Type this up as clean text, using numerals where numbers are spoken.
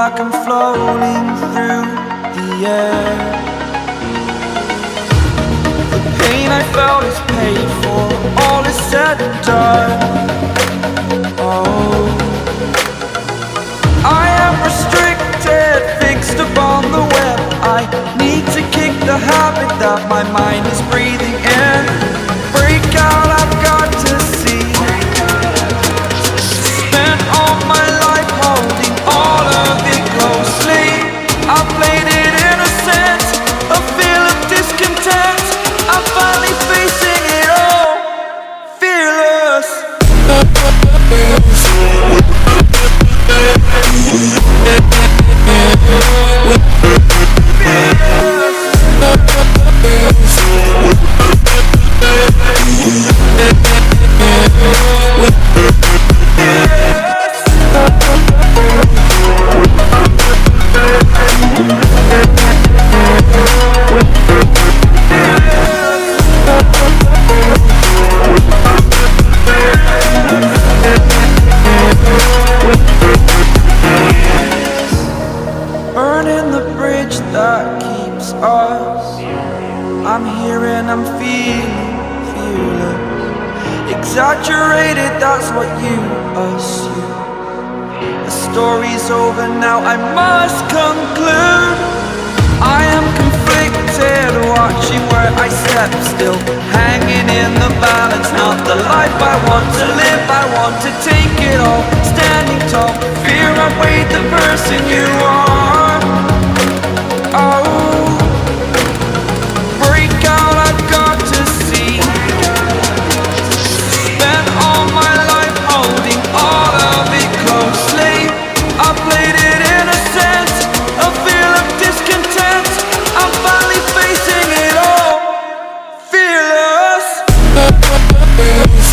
like I'm floating through the air. The pain I felt is paid for, all is said and done. Oh, I am restricted, fixed upon the web. I need to kick the habit that my mind is breathing in. Break out, I've got to see. Spent all my life holding all of it closely. I played it innocent, a feel of discontent. I'm finally facing it all, fearless. Burning the bridge that keeps us. I'm here and I'm feeling fearless. Exaggerated, that's what you assume. The story's over now, I must conclude. I am conflicted, watching where I step still, hanging in the balance. Not the life I want to live, I want to take it all. Standing tall, fear outweighed the person you are. Oh, break out, I've got to see. Spent all my life holding all of it closely. I played it innocent, a feel of discontent. I'm finally facing it all, fearless. Fearless.